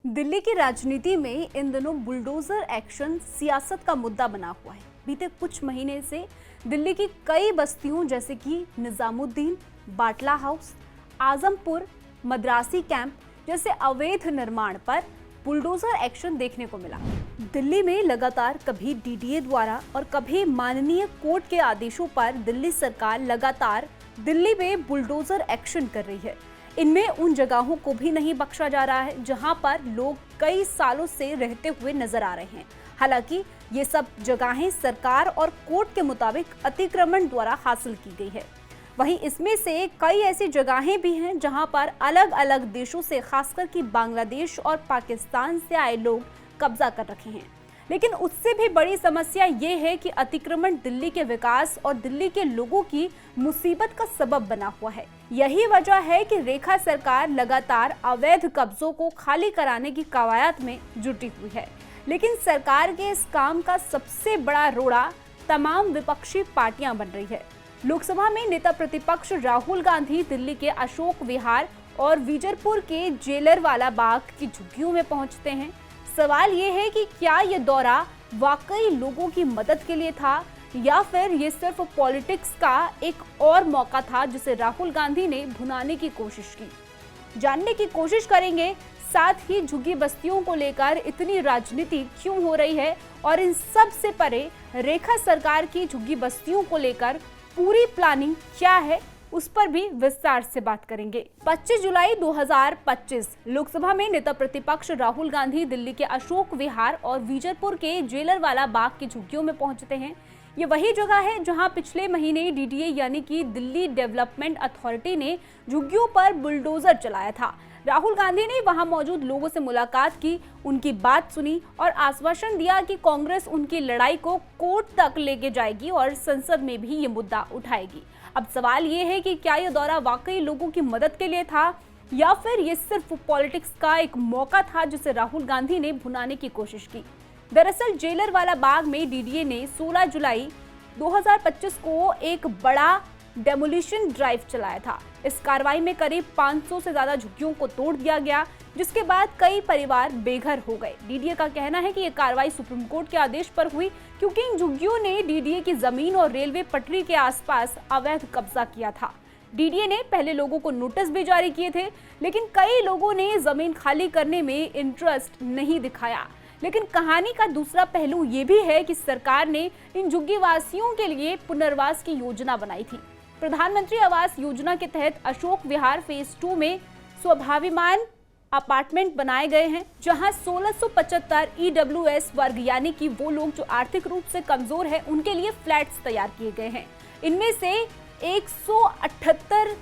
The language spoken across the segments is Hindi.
दिल्ली की राजनीति में इन दिनों बुलडोजर एक्शन सियासत का मुद्दा बना हुआ है। बीते कुछ महीने से दिल्ली की कई बस्तियों जैसे कि निजामुद्दीन, बाटला हाउस, आजमपुर, मद्रासी कैंप जैसे अवैध निर्माण पर बुलडोजर एक्शन देखने को मिला। दिल्ली में लगातार कभी डीडीए द्वारा और कभी माननीय कोर्ट के आदेशों पर दिल्ली सरकार लगातार दिल्ली में बुलडोजर एक्शन कर रही है। इनमें उन जगहों को भी नहीं बख्शा जा रहा है जहां पर लोग कई सालों से रहते हुए नजर आ रहे हैं। हालांकि ये सब जगहें सरकार और कोर्ट के मुताबिक अतिक्रमण द्वारा हासिल की गई है। वहीं इसमें से कई ऐसी जगहें भी हैं जहां पर अलग अलग देशों से, खासकर कि बांग्लादेश और पाकिस्तान से आए लोग कब्जा कर रखे हैं। लेकिन उससे भी बड़ी समस्या ये है कि अतिक्रमण दिल्ली के विकास और दिल्ली के लोगों की मुसीबत का सबब बना हुआ है। यही वजह है कि रेखा सरकार लगातार अवैध कब्जों को खाली कराने की कवायद में जुटी हुई है। लेकिन सरकार के इस काम का सबसे बड़ा रोड़ा तमाम विपक्षी पार्टियां बन रही है। लोकसभा में नेता प्रतिपक्ष राहुल गांधी दिल्ली के अशोक विहार और विजयपुर के जेलरवाला बाग की झुग्गियों में पहुंचते हैं। सवाल ये है कि क्या ये दौरा वाकई लोगों की मदद के लिए था या फिर ये सिर्फ पॉलिटिक्स का एक और मौका था जिसे राहुल गांधी ने भुनाने की कोशिश की। जानने की कोशिश करेंगे, साथ ही झुग्गी बस्तियों को लेकर इतनी राजनीति क्यों हो रही है और इन सब से परे रेखा सरकार की झुग्गी बस्तियों को लेकर पूरी प्लानिंग क्या है, उस पर भी विस्तार से बात करेंगे। 25 जुलाई 2025 लोकसभा में नेता प्रतिपक्ष राहुल गांधी दिल्ली के अशोक विहार और विजयपुर के जेलरवाला बाग की झुग्गियों में पहुंचते हैं। ये वही जगह है जहां पिछले महीने डीडीए यानी कि दिल्ली डेवलपमेंट अथॉरिटी ने झुग्गियों पर बुलडोजर चलाया था। राहुल गांधी ने वहां मौजूद लोगों से मुलाकात की, उनकी बात सुनी और आश्वासन दिया कि कांग्रेस उनकी लड़ाई को कोर्ट तक लेके जाएगी और संसद में भी ये मुद्दा उठाएगी। अब सवाल ये है कि क्या ये दौरा वाकई लोगों की मदद के लिए था या फिर ये सिर्फ पॉलिटिक्स का एक मौका था जिसे राहुल गांधी ने भुनाने की कोशिश की। दरअसल जेलरवाला बाग में डीडीए ने 16 जुलाई 2025 को एक बड़ा डेमोलिशन ड्राइव चलाया था। इस कार्रवाई में करीब 500 से ज्यादा झुग्गियों को तोड़ दिया गया, जिसके बाद कई परिवार बेघर हो गए। डीडीए का कहना है कि यह कार्रवाई सुप्रीम कोर्ट के आदेश पर हुई क्योंकि इन झुग्गियों ने डीडीए की जमीन और रेलवे पटरी के आसपास अवैध कब्जा किया था। डीडीए ने पहले लोगों को नोटिस भी जारी किए थे, लेकिन कई लोगों ने जमीन खाली करने में इंटरेस्ट नहीं दिखाया। लेकिन कहानी का दूसरा पहलू ये भी है कि सरकार ने इन झुग्गी वासियों के लिए पुनर्वास की योजना बनाई थी। प्रधानमंत्री आवास योजना के तहत अशोक विहार फेज 2 में स्वाभिमान अपार्टमेंट बनाए गए हैं, जहां 1675 ईडब्ल्यूएस वर्ग यानी कि वो लोग जो आर्थिक रूप से कमजोर हैं उनके लिए फ्लैट्स तैयार किए गए हैं। इनमें से 178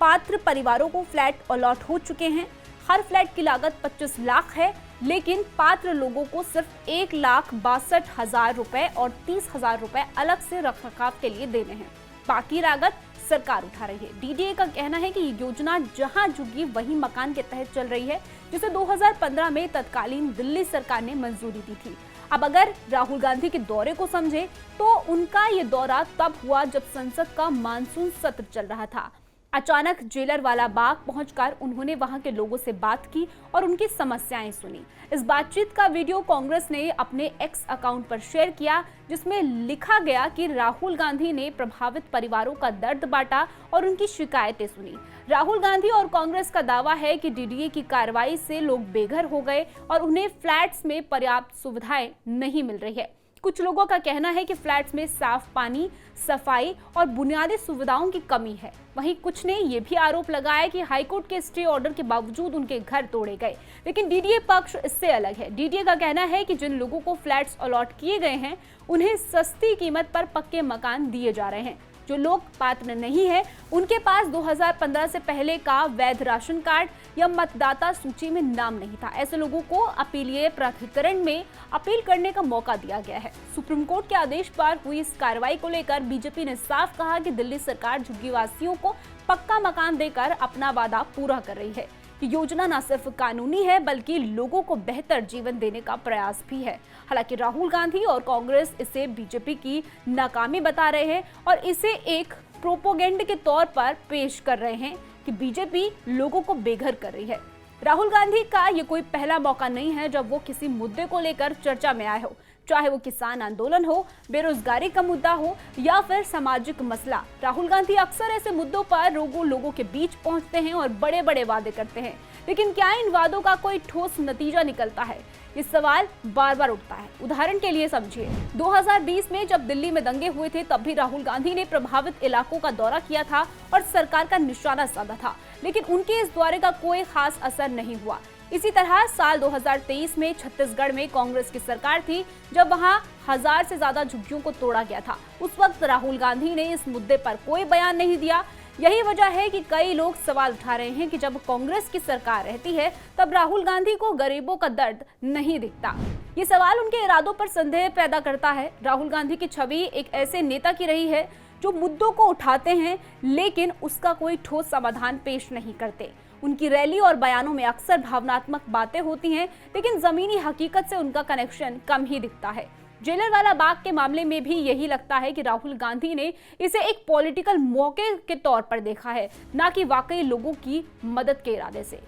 पात्र परिवारों को फ्लैट अलॉट हो चुके हैं। हर फ्लैट की लागत 25 लाख है, लेकिन पात्र लोगों को सिर्फ 1,62,000 रुपए और 30,000 रुपए अलग से रखरखाव के लिए देने हैं। बाकी लागत सरकार उठा रही है। डीडीए का कहना है कि ये योजना जहां झुग्गी वहीं मकान के तहत चल रही है, जिसे 2015 में तत्कालीन दिल्ली सरकार ने मंजूरी दी थी। अब अगर राहुल गांधी के दौरे को समझे तो उनका ये दौरा तब हुआ जब संसद का मानसून सत्र चल रहा था। अचानक जेलरवाला बाग पहुंचकर उन्होंने वहां के लोगों से बात की और उनकी समस्याएं सुनी। इस बातचीत का वीडियो कांग्रेस ने अपने एक्स अकाउंट पर शेयर किया, जिसमें लिखा गया कि राहुल गांधी ने प्रभावित परिवारों का दर्द बांटा और उनकी शिकायतें सुनी। राहुल गांधी और कांग्रेस का दावा है कि डीडीए की कार्रवाई से लोग बेघर हो गए और उन्हें फ्लैट्स में पर्याप्त सुविधाएं नहीं मिल रही है। कुछ लोगों का कहना है कि फ्लैट्स में साफ पानी, सफाई और बुनियादी सुविधाओं की कमी है। वहीं कुछ ने यह भी आरोप लगाया कि हाईकोर्ट के स्टे ऑर्डर के बावजूद उनके घर तोड़े गए। लेकिन डीडीए पक्ष इससे अलग है। डीडीए का कहना है कि जिन लोगों को फ्लैट्स अलॉट किए गए हैं उन्हें सस्ती कीमत पर पक्के मकान दिए जा रहे हैं। जो लोग पात्र नहीं है उनके पास 2015 से पहले का वैध राशन कार्ड या मतदाता सूची में नाम नहीं था। ऐसे लोगों को अपीलीय प्राधिकरण में अपील करने का मौका दिया गया है। सुप्रीम कोर्ट के आदेश पर हुई इस कार्रवाई को लेकर बीजेपी ने साफ कहा कि दिल्ली सरकार झुग्गीवासियों को पक्का मकान देकर अपना वादा पूरा कर रही है। ये योजना न सिर्फ कानूनी है बल्कि लोगों को बेहतर जीवन देने का प्रयास भी है। हालांकि राहुल गांधी और कांग्रेस इसे बीजेपी की नाकामी बता रहे हैं और इसे एक प्रोपोगेंड के तौर पर पेश कर रहे हैं कि बीजेपी लोगों को बेघर कर रही है। राहुल गांधी का ये कोई पहला मौका नहीं है जब वो किसी मुद्दे को लेकर चर्चा में आए हो, चाहे वो किसान आंदोलन हो, बेरोजगारी का मुद्दा हो या फिर सामाजिक मसला। राहुल गांधी अक्सर ऐसे मुद्दों पर लोगों के बीच पहुंचते हैं और बड़े बड़े वादे करते हैं, लेकिन क्या इन वादों का कोई ठोस नतीजा निकलता है? ये सवाल बार बार उठता है। उदाहरण के लिए समझिए, 2020 में जब दिल्ली में दंगे हुए थे तब भी राहुल गांधी ने प्रभावित इलाकों का दौरा किया था और सरकार का निशाना साधा था, लेकिन उनके इस दौरे का कोई खास असर नहीं हुआ। इसी तरह साल 2023 में छत्तीसगढ़ में कांग्रेस की सरकार थी, जब वहां 1000 से ज्यादा झुग्गियों को तोड़ा गया था। उस वक्त राहुल गांधी ने इस मुद्दे पर कोई बयान नहीं दिया। यही वजह है कि कई लोग सवाल उठा रहे हैं कि जब कांग्रेस की सरकार रहती है तब राहुल गांधी को गरीबों का दर्द नहीं दिखता। ये सवाल उनके इरादों पर संदेह पैदा करता है। राहुल गांधी की छवि एक ऐसे नेता की रही है जो मुद्दों को उठाते हैं लेकिन उसका कोई ठोस समाधान पेश नहीं करते। उनकी रैली और बयानों में अक्सर भावनात्मक बातें होती हैं, लेकिन जमीनी हकीकत से उनका कनेक्शन कम ही दिखता है। जेलरवाला बाग के मामले में भी यही लगता है कि राहुल गांधी ने इसे एक पॉलिटिकल मौके के तौर पर देखा है, ना कि वाकई लोगों की मदद के इरादे से।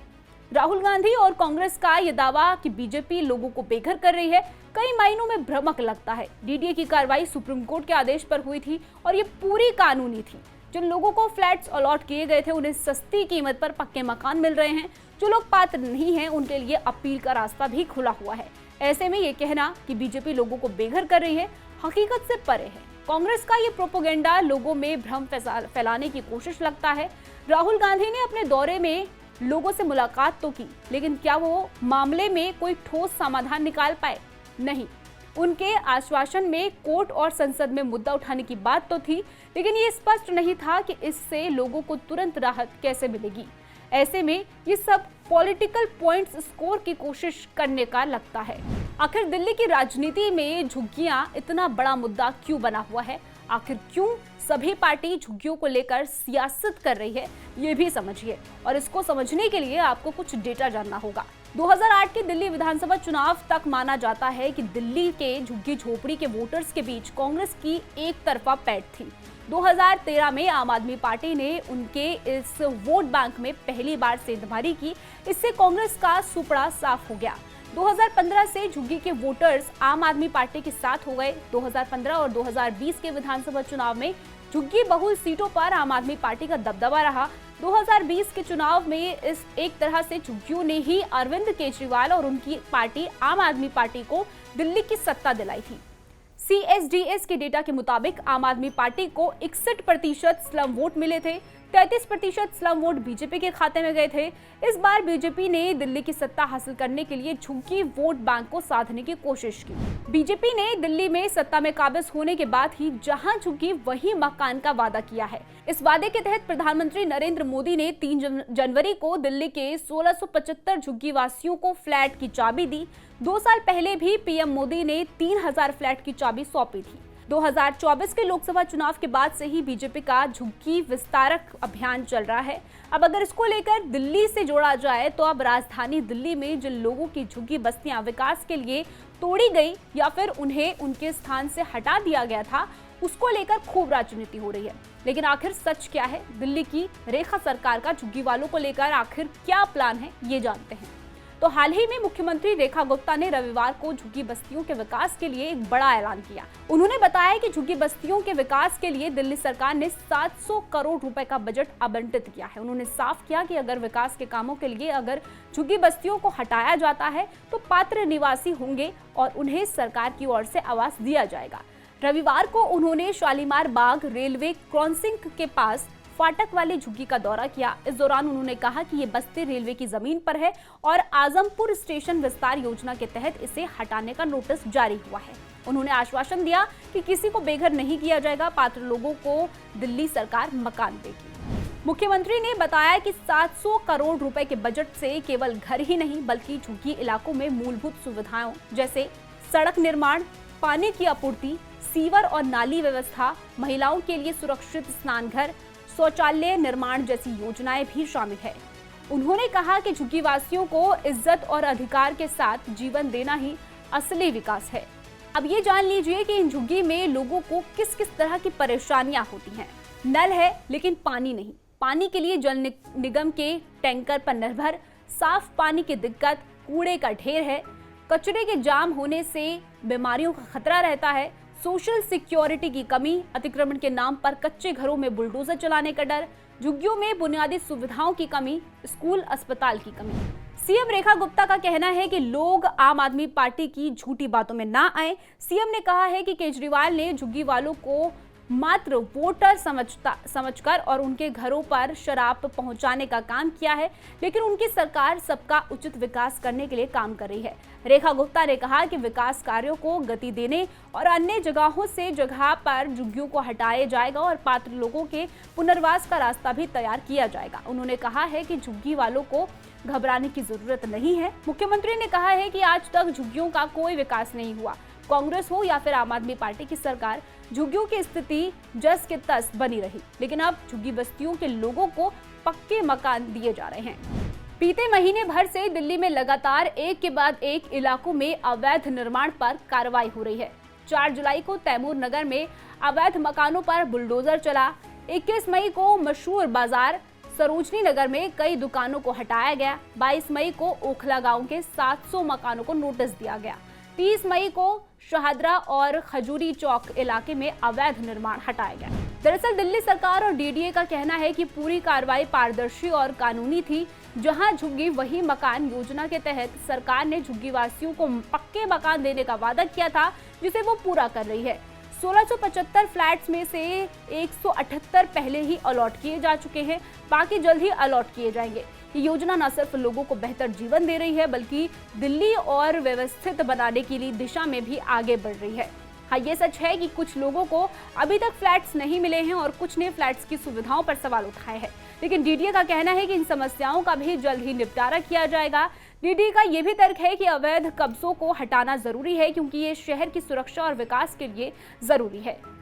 राहुल गांधी और कांग्रेस का यह दावा कि बीजेपी लोगों को बेघर कर रही है कई मायनों में भ्रामक लगता है। डीडीए की कार्रवाई सुप्रीम कोर्ट के आदेश पर हुई थी और ये पूरी कानूनी थी। जिन लोगों को फ्लैट्स अलॉट किए गए थे उन्हें सस्ती कीमत पर पक्के मकान मिल रहे हैं। जो लोग पात्र नहीं हैं उनके लिए अपील का रास्ता भी खुला हुआ है। ऐसे में ये कहना कि बीजेपी लोगों को बेघर कर रही है हकीकत से परे है। कांग्रेस का ये प्रोपेगेंडा लोगों में भ्रम फैलाने की कोशिश लगता है। राहुल गांधी ने अपने दौरे में लोगों से मुलाकात तो की, लेकिन क्या वो मामले में कोई ठोस समाधान निकाल पाए? नहीं। उनके आश्वासन में कोर्ट और संसद में मुद्दा उठाने की बात तो थी, लेकिन ये स्पष्ट नहीं था कि इससे लोगों को तुरंत राहत कैसे मिलेगी। ऐसे में ये सब पॉलिटिकल पॉइंट्स स्कोर की कोशिश करने का लगता है। आखिर दिल्ली की राजनीति में झुग्गियां इतना बड़ा मुद्दा क्यों बना हुआ है? आखिर क्यों सभी पार्टी झुग्गियों को लेकर सियासत कर रही है, ये भी समझिए। और इसको समझने के लिए आपको कुछ डेटा जानना होगा। 2008 के दिल्ली विधानसभा चुनाव तक माना जाता है कि दिल्ली के झुग्गी झोपड़ी के वोटर्स के बीच कांग्रेस की एक तरफा पैठ थी। 2013 में आम आदमी पार्टी ने उनके इस वोट बैंक में पहली बार सेंधमारी की। इससे कांग्रेस का सुपड़ा साफ हो गया। 2015 से झुग्गी के वोटर्स आम आदमी पार्टी के साथ हो गए। 2015 और 2020 के विधानसभा चुनाव में झुग्गी बहुल सीटों पर आम आदमी पार्टी का दबदबा रहा। 2020 के चुनाव में इस एक तरह से झुग्गियों ने ही अरविंद केजरीवाल और उनकी पार्टी आम आदमी पार्टी को दिल्ली की सत्ता दिलाई थी। CSDS के डेटा के मुताबिक आम आदमी पार्टी को 61% स्लम वोट मिले थे। 33% स्लम वोट बीजेपी के खाते में गए थे। इस बार बीजेपी ने दिल्ली की सत्ता हासिल करने के लिए झुग्गी वोट बैंक को साधने की कोशिश की। बीजेपी ने दिल्ली में सत्ता में काबिज होने के बाद ही जहां झुग्गी वहीं मकान का वादा किया है। इस वादे के तहत प्रधानमंत्री नरेंद्र मोदी ने 3 जनवरी को दिल्ली के 1675 झुग्गी वासियों को फ्लैट की चाबी दी। 2 साल पहले भी पीएम मोदी ने 3000 फ्लैट की चाबी सौंपी थी। 2024 के लोकसभा चुनाव के बाद से ही बीजेपी का झुग्गी विस्तारक अभियान चल रहा है। अब अगर इसको लेकर दिल्ली से जोड़ा जाए तो अब राजधानी दिल्ली में जिन लोगों की झुग्गी बस्तियां विकास के लिए तोड़ी गई या फिर उन्हें उनके स्थान से हटा दिया गया था, उसको लेकर खूब राजनीति हो रही है। लेकिन आखिर सच क्या है? दिल्ली की रेखा सरकार का झुग्गी वालों को लेकर आखिर क्या प्लान है, ये जानते हैं। तो हाल ही में मुख्यमंत्री रेखा गुप्ता ने रविवार को झुग्गी बस्तियों के विकास के लिए एक बड़ा ऐलान किया। उन्होंने बताया कि झुग्गी बस्तियों के विकास के लिए दिल्ली सरकार ने 700 करोड़ रुपए का बजट आवंटित किया है। उन्होंने साफ किया कि अगर विकास के कामों के लिए अगर झुग्गी बस्तियों को हटाया जाता है तो पात्र निवासी होंगे और उन्हें सरकार की ओर से आवास दिया जाएगा। रविवार को उन्होंने शालीमार बाग रेलवे क्रॉसिंग के पास फाटक वाली झुग्गी का दौरा किया। इस दौरान उन्होंने कहा कि ये बस्ती रेलवे की जमीन पर है और आजमपुर स्टेशन विस्तार योजना के तहत इसे हटाने का नोटिस जारी हुआ है। उन्होंने आश्वासन दिया कि किसी को बेघर नहीं किया जाएगा, पात्र लोगों को दिल्ली सरकार मकान देगी। मुख्यमंत्री ने बताया कि 700 करोड़ रुपए के बजट से केवल घर ही नहीं बल्कि झुग्गी इलाकों में मूलभूत सुविधाओं जैसे सड़क निर्माण, पानी की आपूर्ति, सीवर और नाली व्यवस्था, महिलाओं के लिए सुरक्षित स्नानघर, शौचालय निर्माण जैसी योजनाएं भी शामिल है। उन्होंने कहा कि झुग्गी वासियों को इज्जत और अधिकार के साथ जीवन देना ही असली विकास है। अब ये जान लीजिए कि इन झुग्गी में लोगों को किस किस तरह की परेशानियां होती हैं। नल है लेकिन पानी नहीं, पानी के लिए जल निगम के टैंकर पर निर्भर, साफ पानी की दिक्कत, कूड़े का ढेर है, कचरे के जाम होने से बीमारियों का खतरा रहता है, सोशल सिक्योरिटी की कमी, अतिक्रमण के नाम पर कच्चे घरों में बुलडोजर चलाने का डर, झुग्गियों में बुनियादी सुविधाओं की कमी, स्कूल अस्पताल की कमी। सीएम रेखा गुप्ता का कहना है कि लोग आम आदमी पार्टी की झूठी बातों में ना आए। सीएम ने कहा है कि केजरीवाल ने झुग्गी वालों को मात्र वोटर समझकर और उनके घरों पर शराब पहुंचाने का काम किया है, लेकिन उनकी सरकार सबका उचित विकास करने के लिए काम कर रही है। रेखा गुप्ता ने कहा कि विकास कार्यों को गति देने और अन्य जगहों से जगह पर झुग्गियों को हटाया जाएगा और पात्र लोगों के पुनर्वास का रास्ता भी तैयार किया जाएगा। उन्होंने कहा है कि झुग्गी वालों को घबराने की जरूरत नहीं है। मुख्यमंत्री ने कहा है कि आज तक झुग्गियों का कोई विकास नहीं हुआ। कांग्रेस हो या फिर आम आदमी पार्टी की सरकार, झुग्गियों की स्थिति जस के तस बनी रही, लेकिन अब झुग्गी बस्तियों के लोगों को पक्के मकान दिए जा रहे हैं। बीते महीने भर से दिल्ली में लगातार एक के बाद एक इलाकों में अवैध निर्माण पर कार्रवाई हो रही है। 4 जुलाई को तैमूर नगर में अवैध मकानों पर बुलडोजर चला। 21 मई को मशहूर बाजार सरोजनी नगर में कई दुकानों को हटाया गया। 22 मई को ओखला गांव के 700 मकानों को नोटिस दिया गया। 30 मई को शहादरा और खजूरी चौक इलाके में अवैध निर्माण हटाया गया। दरअसल दिल्ली सरकार और डीडीए का कहना है कि पूरी कार्रवाई पारदर्शी और कानूनी थी। जहां झुग्गी वही मकान योजना के तहत सरकार ने झुग्गी वासियों को पक्के मकान देने का वादा किया था, जिसे वो पूरा कर रही है। 1675 फ्लैट्स में से 178 पहले ही अलॉट किए जा चुके हैं, बाकी जल्द ही अलॉट किए जाएंगे। ये योजना न सिर्फ लोगों को बेहतर जीवन दे रही है, बल्कि दिल्ली और व्यवस्थित बनाने की दिशा में भी आगे बढ़ रही है। हाँ, ये सच है कि कुछ लोगों को अभी तक फ्लैट्स नहीं मिले हैं और कुछ ने फ्लैट्स की सुविधाओं पर सवाल उठाए हैं, लेकिन डीडीए का कहना है कि इन समस्याओं का भी जल्द ही निपटारा किया जाएगा। डीडीए का ये भी तर्क है कि अवैध कब्जों को हटाना जरूरी है, क्योंकि ये शहर की सुरक्षा और विकास के लिए जरूरी है।